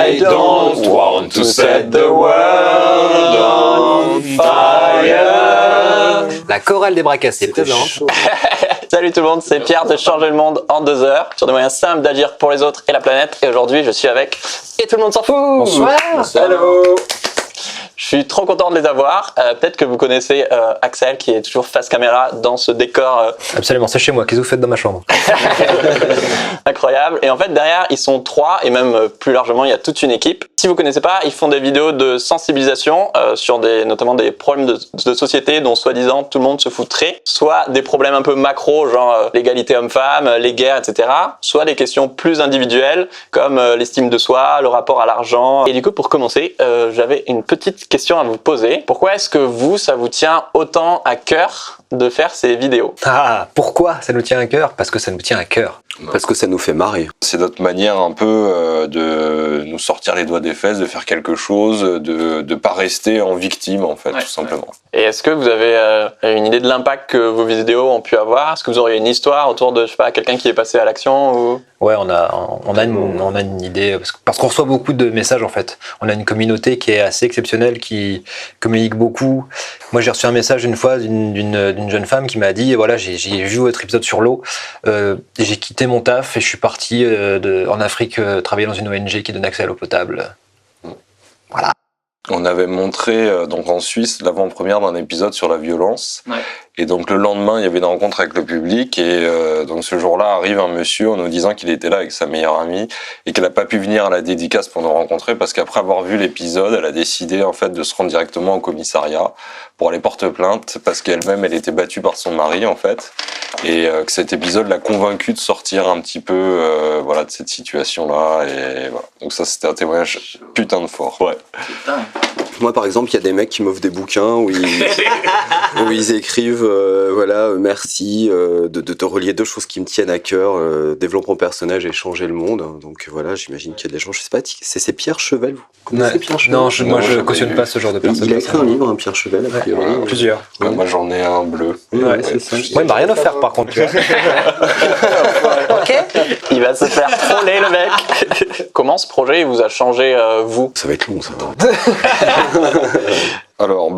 I don't want to set the world on fire. La chorale des bras cassés présente. Salut tout le monde, c'est Pierre de Changer le monde en 2 heures sur des moyens simples d'agir pour les autres et la planète. Et aujourd'hui, je suis avec Et tout le monde s'en fout. Bonsoir. Hello. Je suis trop content de les avoir. Peut-être que vous connaissez Axel qui est toujours face caméra dans ce décor. Absolument, c'est chez moi. Qu'est-ce que vous faites dans ma chambre? Incroyable. Et en fait, derrière, ils sont 3 et même plus largement, il y a toute une équipe. Si vous connaissez pas, ils font des vidéos de sensibilisation sur notamment des problèmes de société dont soi-disant tout le monde se foutrait. Soit des problèmes un peu macro, genre l'égalité homme-femme, les guerres, etc. Soit des questions plus individuelles comme l'estime de soi, le rapport à l'argent. Et du coup, pour commencer, j'avais une petite question à vous poser. Pourquoi est-ce que ça vous tient autant à cœur de faire ces vidéos? Ah, pourquoi ça nous tient à cœur? Parce que ça nous tient à cœur. Parce que ça nous fait marrer. C'est notre manière un peu de nous sortir les doigts des fesses, de faire quelque chose, de pas rester en victime en fait, tout simplement. Et est-ce que vous avez une idée de l'impact que vos vidéos ont pu avoir? Est-ce que vous auriez une histoire autour de, je sais pas, quelqu'un qui est passé à l'action ou... Ouais, on a une idée, parce qu'on reçoit beaucoup de messages en fait. On a une communauté qui est assez exceptionnelle, qui communique beaucoup. Moi j'ai reçu un message une fois d'une jeune femme qui m'a dit, voilà, j'ai vu votre épisode sur l'eau, j'ai quitté mon taf et je suis parti en Afrique travailler dans une ONG qui donne accès à l'eau potable. Voilà. On avait montré donc en Suisse l'avant-première d'un épisode sur la violence. Ouais. Et donc le lendemain, il y avait une rencontre avec le public et donc ce jour-là arrive un monsieur en nous disant qu'il était là avec sa meilleure amie et qu'elle n'a pas pu venir à la dédicace pour nous rencontrer parce qu'après avoir vu l'épisode, elle a décidé en fait de se rendre directement au commissariat pour aller porter plainte parce qu'elle-même elle était battue par son mari en fait et que cet épisode l'a convaincue de sortir un petit peu voilà de cette situation-là et voilà. Donc ça c'était un témoignage putain de fort. Ouais. Moi, par exemple, il y a des mecs qui m'offrent des bouquins où ils écrivent voilà, merci de te relier 2 choses qui me tiennent à cœur, développement personnel et changer le monde. Donc voilà, j'imagine qu'il y a des gens, je sais pas, c'est Pierre Chevel, vous connaissez Pierre Chevel? Non, moi je cautionne pas ce genre de personne. Il a écrit un livre, hein, Pierre Chevel, a priori. Ouais, plusieurs. Ouais, moi j'en ai un bleu. Ouais, c'est ça. Moi il m'a rien offert par contre, tu vois. Ok. Il va se faire troller le mec. Comment ce projet il vous a changé vous? Ça va être long, ça. Alors,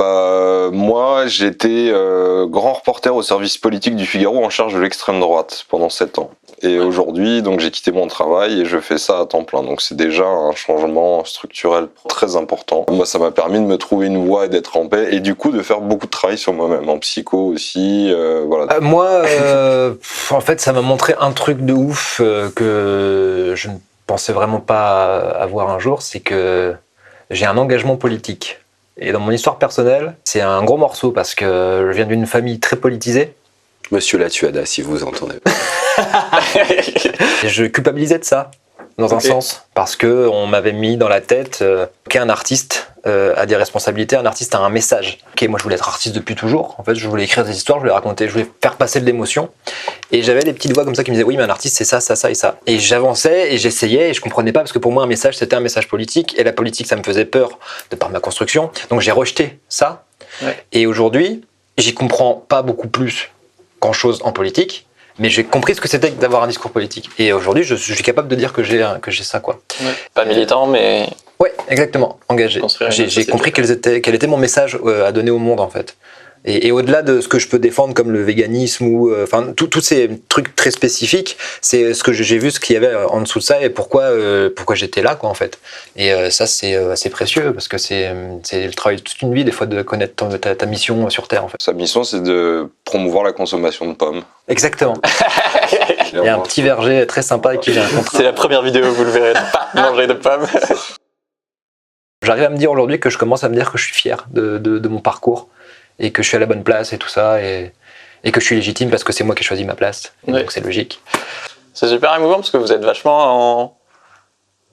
moi, j'étais grand reporter au service politique du Figaro en charge de l'extrême droite pendant 7 ans. Et aujourd'hui, donc, j'ai quitté mon travail et je fais ça à temps plein. Donc, c'est déjà un changement structurel très important. Moi, ça m'a permis de me trouver une voie et d'être en paix et du coup, de faire beaucoup de travail sur moi-même, en psycho aussi, voilà. Moi, en fait, ça m'a montré un truc de ouf que je ne pensais vraiment pas avoir un jour, c'est que j'ai un engagement politique. Et dans mon histoire personnelle, c'est un gros morceau parce que je viens d'une famille très politisée. Monsieur Latuada, si vous entendez. Et je culpabilisais de ça, dans un sens, parce que on m'avait mis dans la tête qu'un artiste a des responsabilités, un artiste a un message. Ok, moi je voulais être artiste depuis toujours. En fait, je voulais écrire des histoires, je voulais raconter, je voulais faire passer de l'émotion. Et j'avais des petites voix comme ça qui me disaient oui, mais un artiste c'est ça, ça, ça et ça. Et j'avançais et j'essayais et je comprenais pas parce que pour moi un message c'était un message politique et la politique ça me faisait peur de par ma construction. Donc j'ai rejeté ça. Ouais. Et aujourd'hui, j'y comprends pas beaucoup plus grand chose en politique. Mais j'ai compris ce que c'était d'avoir un discours politique. Et aujourd'hui, je suis capable de dire que j'ai ça, quoi. Ouais. Pas militant, mais... Ouais, exactement, engagé. J'ai compris quel était mon message à donner au monde, en fait. Et au-delà de ce que je peux défendre comme le véganisme ou enfin tous ces trucs très spécifiques, c'est ce que j'ai vu, ce qu'il y avait en dessous de ça et pourquoi j'étais là, quoi, en fait. Et ça c'est assez précieux parce que c'est le travail de toute une vie des fois de connaître ta mission sur Terre, en fait. Sa mission c'est de promouvoir la consommation de pommes. Exactement. Il y a un petit verger très sympa qui j'ai rencontré. C'est la première vidéo, vous le verrez, pas manger de pommes. J'arrive à me dire aujourd'hui que je commence à me dire que je suis fier de mon parcours. Et que je suis à la bonne place et tout ça, et que je suis légitime parce que c'est moi qui ai choisi ma place, et donc c'est logique. C'est super émouvant parce que vous êtes vachement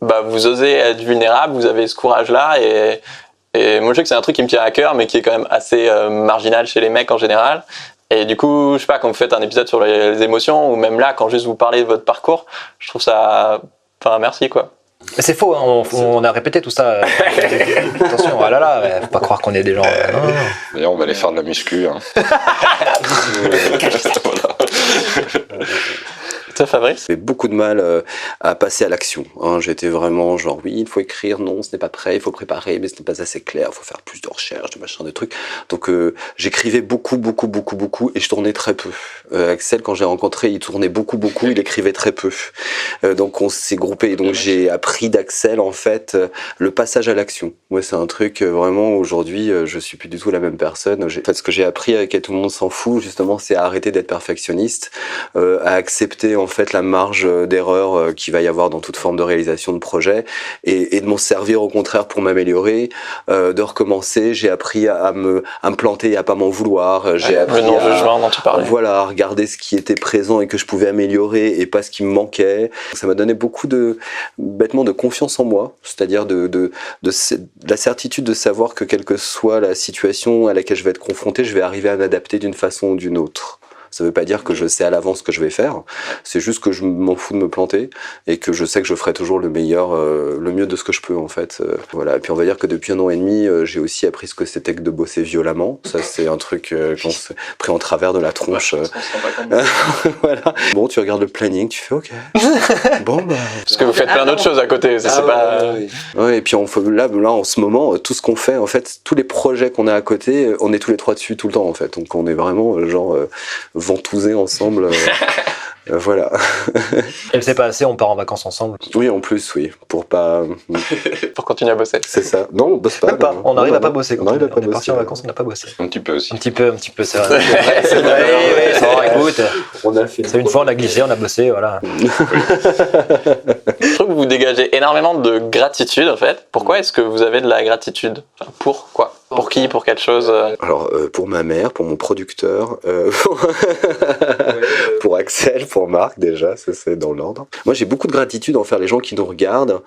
vous osez être vulnérable, vous avez ce courage-là, et moi je sais que c'est un truc qui me tient à cœur, mais qui est quand même assez marginal chez les mecs en général. Et du coup, je sais pas, quand vous faites un épisode sur les émotions, ou même là, quand juste vous parlez de votre parcours, je trouve ça... Enfin, merci, quoi. Mais c'est faux, hein, on a répété tout ça. Attention, ah là là, faut pas croire qu'on est des gens. Non. D'ailleurs, on va aller faire de la muscu. Hein. Voilà. Toi, Fabrice? J'avais beaucoup de mal à passer à l'action. Hein. J'étais vraiment genre, oui, il faut écrire, non, ce n'est pas prêt, il faut préparer, mais ce n'est pas assez clair, il faut faire plus de recherches, de machin, de trucs. Donc j'écrivais beaucoup, et je tournais très peu. Axel, quand j'ai rencontré, il tournait beaucoup, il écrivait très peu. Donc on s'est groupé. Donc j'ai appris d'Axel, en fait, le passage à l'action. Moi, c'est un truc, vraiment, aujourd'hui, je suis plus du tout la même personne. En fait, ce que j'ai appris avec Tout le monde s'en fout, justement, c'est à arrêter d'être perfectionniste, à accepter, en fait, la marge d'erreur qu'il va y avoir dans toute forme de réalisation de projet et de m'en servir, au contraire, pour m'améliorer, de recommencer. J'ai appris à me planter et à pas m'en vouloir. J'ai appris le non-jugement dont tu parlais. Voilà, à regarder ce qui était présent et que je pouvais améliorer et pas ce qui me manquait. Ça m'a donné beaucoup bêtement, de confiance en moi, c'est-à-dire de la certitude de savoir que quelle que soit la situation à laquelle je vais être confronté, je vais arriver à m'adapter d'une façon ou d'une autre. Ça veut pas dire que je sais à l'avance ce que je vais faire, c'est juste que je m'en fous de me planter et que je sais que je ferai toujours le meilleur, le mieux de ce que je peux en fait. Voilà. Et puis on va dire que depuis 1 an et demi, j'ai aussi appris ce que c'était que de bosser violemment. Ça c'est un truc qu'on s'est pris en travers de la tronche. Voilà. Bon, tu regardes le planning, tu fais ok. Bon bah. Parce que vous faites plein d'autres choses à côté, c'est pas. Ouais, et puis là en ce moment, tout ce qu'on fait, en fait, tous les projets qu'on a à côté, on est tous les trois dessus tout le temps en fait. Donc on est vraiment genre ventousés ensemble. Voilà. Elle sait pas assez, on part en vacances ensemble. Oui, en plus, oui, pour pas. Pour continuer à bosser. C'est ça. Non, on bosse pas. Même pas. On arrive à pas bosser. On arrive à pas est parti bosser. en vacances, on n'a pas bossé. Un petit peu aussi. Un petit peu, c'est vrai. C'est vrai, oui, ça va, écoute. On a fait. C'est une fois, on a glissé, on a bossé, voilà. Je trouve que vous dégagez énormément de gratitude en fait. Pourquoi est-ce que vous avez de la gratitude? Enfin, pour quoi? Pour qui? Pour quelle chose? Alors, pour ma mère, pour mon producteur, pour Axel, pour Marc, déjà, ça c'est dans l'ordre. Moi, j'ai beaucoup de gratitude envers les gens qui nous regardent.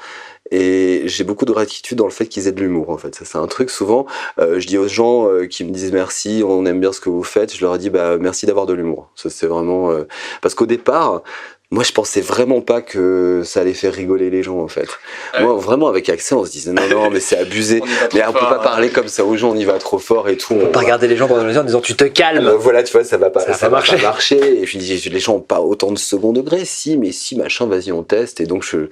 Et j'ai beaucoup de gratitude dans le fait qu'ils aient de l'humour, en fait. Ça, c'est un truc, souvent, je dis aux gens qui me disent merci, on aime bien ce que vous faites, je leur dis bah merci d'avoir de l'humour. Ça, c'est vraiment... Parce qu'au départ, moi, je pensais vraiment pas que ça allait faire rigoler les gens, en fait. Ouais. Moi, vraiment, avec Axel, on se disait non, mais c'est abusé. Mais on peut pas parler comme ça aux gens, on y va trop fort et tout. On peut pas regarder les gens pendant les heures en disant tu te calmes. Voilà, tu vois, ça va pas marcher. Et puis, les gens ont pas autant de second degré. Si, machin, vas-y, on teste. Et donc, je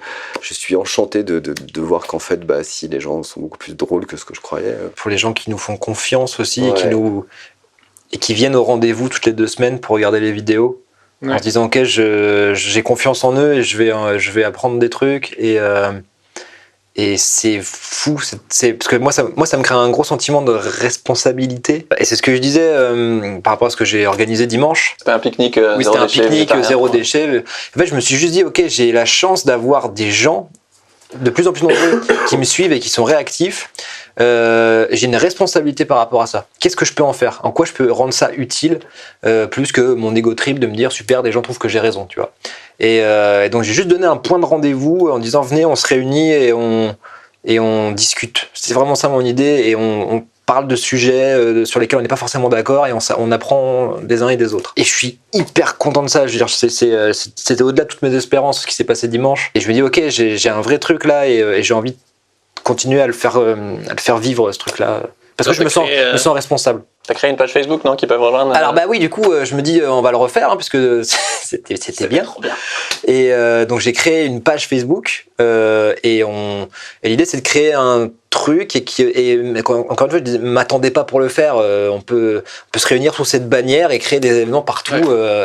suis enchanté de voir qu'en fait, bah, si, les gens sont beaucoup plus drôles que ce que je croyais. Pour les gens qui nous font confiance aussi ouais. et qui viennent au rendez-vous toutes les 2 semaines pour regarder les vidéos. Ouais. En se disant ok, j'ai confiance en eux et je vais apprendre des trucs et c'est fou, parce que moi ça me crée un gros sentiment de responsabilité et c'est ce que je disais par rapport à ce que j'ai organisé dimanche. C'était un pique-nique oui, c'était un pique-nique zéro déchet. En fait, je me suis juste dit ok, j'ai la chance d'avoir des gens de plus en plus nombreux qui me suivent et qui sont réactifs. J'ai une responsabilité par rapport à ça. Qu'est-ce que je peux en faire? En quoi je peux rendre ça utile plus que mon ego trip de me dire super, des gens trouvent que j'ai raison, tu vois. Et donc j'ai juste donné un point de rendez-vous en disant venez, on se réunit et on discute. C'est vraiment ça mon idée et on parle de sujets sur lesquels on n'est pas forcément d'accord et on apprend des uns et des autres. Et je suis hyper content de ça. Je veux dire, c'était au-delà de toutes mes espérances ce qui s'est passé dimanche. Et je me dis ok, j'ai un vrai truc là et j'ai envie de continuer à le faire vivre ce truc-là. Parce que je me sens responsable. T'as créé une page Facebook, non, qui peut rejoindre Alors bah oui, du coup, je me dis on va le refaire hein, puisque c'était bien. Trop bien. Et donc j'ai créé une page Facebook et l'idée c'est de créer un truc et encore une fois, je m'attendais pas pour le faire. On peut se réunir sous cette bannière et créer des événements partout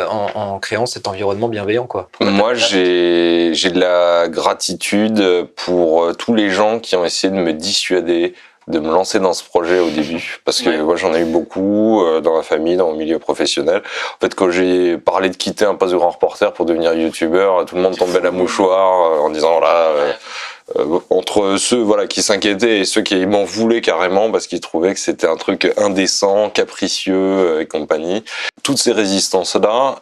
en créant cet environnement bienveillant, quoi. Moi, j'ai de la gratitude pour tous les gens qui ont essayé de me dissuader de me lancer dans ce projet au début, parce que moi j'en ai eu beaucoup dans ma famille, dans mon milieu professionnel. En fait, quand j'ai parlé de quitter un poste de grand reporter pour devenir youtubeur, tout le monde tombait la mouchoir en disant là, entre ceux qui s'inquiétaient et ceux qui m'en voulaient carrément parce qu'ils trouvaient que c'était un truc indécent, capricieux et compagnie. Toutes ces résistances-là,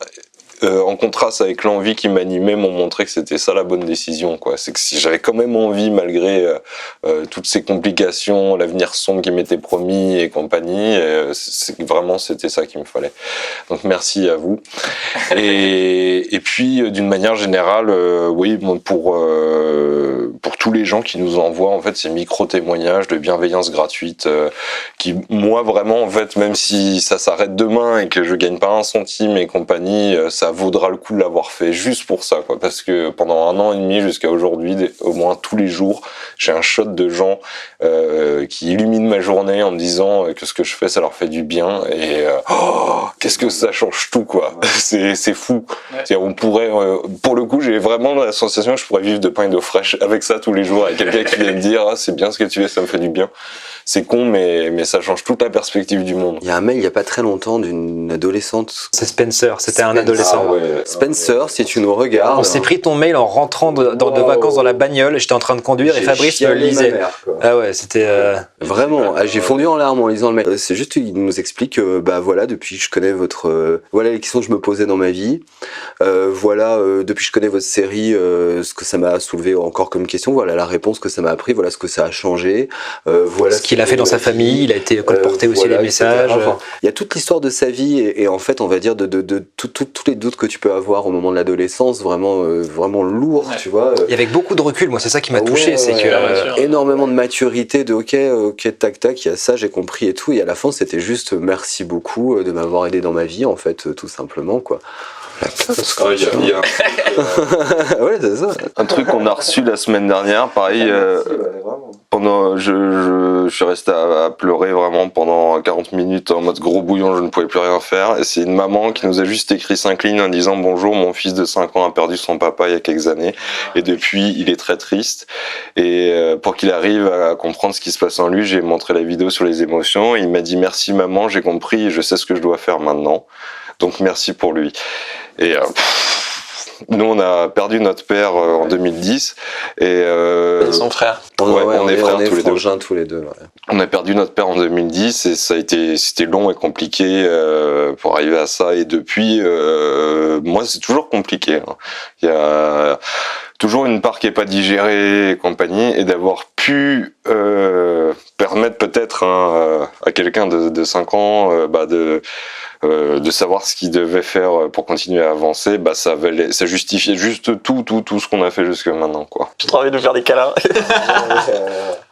en contraste avec l'envie qui m'animait, m'ont montré que c'était ça la bonne décision, quoi. C'est que si j'avais quand même envie, malgré toutes ces complications, l'avenir sombre qui m'était promis et compagnie, c'était ça qu'il me fallait. Donc merci à vous. Et puis d'une manière générale, oui, pour tous les gens qui nous envoient en fait ces micro-témoignages de bienveillance gratuite, qui moi vraiment en fait, même si ça s'arrête demain et que je gagne pas un centime et compagnie, ça ça vaudra le coup de l'avoir fait juste pour ça, quoi. Parce que pendant 1 an et demi jusqu'à aujourd'hui, au moins tous les jours, j'ai un shot de gens qui illuminent ma journée en me disant que ce que je fais, ça leur fait du bien. Et qu'est-ce que ça change tout, quoi. C'est fou. Ouais. On pourrait, pour le coup, j'ai vraiment la sensation que je pourrais vivre de pain et d'eau fraîche avec ça tous les jours, avec quelqu'un qui vient me dire c'est bien ce que tu fais, ça me fait du bien. C'est con, mais ça change toute la perspective du monde. Il y a un mail il y a pas très longtemps d'une adolescente. C'est Spencer, c'était un adolescent. Ah ouais. Spencer, si tu nous regardes. On s'est pris ton mail en rentrant de vacances dans la bagnole, j'étais en train de conduire et Fabrice me lisait. Ah ouais, c'était... Vraiment, j'ai fondu en larmes en lisant le mail. C'est juste, il nous explique que, voilà, depuis que je connais votre... voilà les questions que je me posais dans ma vie. Voilà, depuis que je connais votre série, ce que ça m'a soulevé encore comme question. Voilà la réponse que ça m'a appris, voilà ce que ça a changé. Voilà ce qu'il a fait dans sa famille, il a été colporté aussi voilà, les messages. Enfin, il y a toute l'histoire de sa vie et en fait, on va dire de tous les doutes que tu peux avoir au moment de l'adolescence, vraiment lourd, ouais. Tu vois. Et avec beaucoup de recul, moi c'est ça qui m'a touché, c'est que énormément de maturité, de ok, tac, il y a ça, j'ai compris et tout. Et à la fin, c'était juste merci beaucoup de m'avoir aidé dans ma vie, en fait, tout simplement, quoi. Il y a ouais, c'est ça. Un truc qu'on a reçu la semaine dernière, pareil, pendant, je suis resté à pleurer vraiment pendant 40 minutes en mode gros bouillon, je ne pouvais plus rien faire. Et c'est une maman qui nous a juste écrit 5 lignes en disant bonjour, mon fils de 5 ans a perdu son papa il y a quelques années et depuis il est très triste. Et pour qu'il arrive à comprendre ce qui se passe en lui, j'ai montré la vidéo sur les émotions. Et il m'a dit merci maman, j'ai compris et je sais ce que je dois faire maintenant. Donc merci pour lui. Et nous on a perdu notre père en 2010 et son frère. On est frères tous les deux. Ouais. On a perdu notre père en 2010 et c'était long et compliqué pour arriver à ça. Et depuis, moi c'est toujours compliqué. Hein. Il y a toujours une part qui est pas digérée et compagnie, et d'avoir pu permettre peut-être à quelqu'un de 5 ans de savoir ce qu'il devait faire pour continuer à avancer, ça justifiait juste tout ce qu'on a fait jusque maintenant, quoi. J'ai trop envie de vous faire des câlins.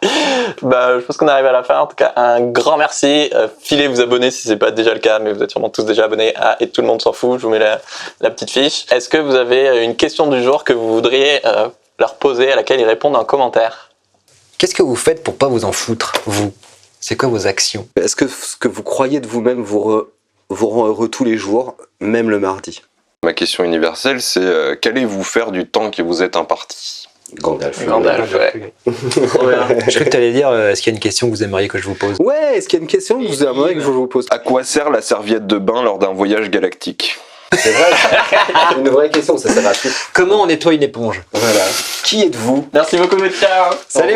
Je pense qu'on arrive à la fin. En tout cas, un grand merci. Filez vous abonner si c'est pas déjà le cas, mais vous êtes sûrement tous déjà abonnés et tout le monde s'en fout. Je vous mets la petite fiche. Est-ce que vous avez une question du jour que vous voudriez leur poser, à laquelle ils répondent en commentaire? Qu'est-ce que vous faites pour pas vous en foutre, vous? C'est quoi vos actions? Est-ce que ce que vous croyez de vous-même vous rend heureux tous les jours, même le mardi? Ma question universelle, c'est qu'allez-vous faire du temps qui vous est imparti? Gandalf, ouais. Je crois que tu allais dire, est-ce qu'il y a une question que vous aimeriez que je vous pose? Ouais, est-ce qu'il y a une question que vous aimeriez que je vous pose? À quoi sert la serviette de bain lors d'un voyage galactique? C'est vrai, une vraie question, ça sert à tout. Comment on nettoie une éponge? Voilà. Qui êtes-vous? Merci beaucoup, ciao. Salut.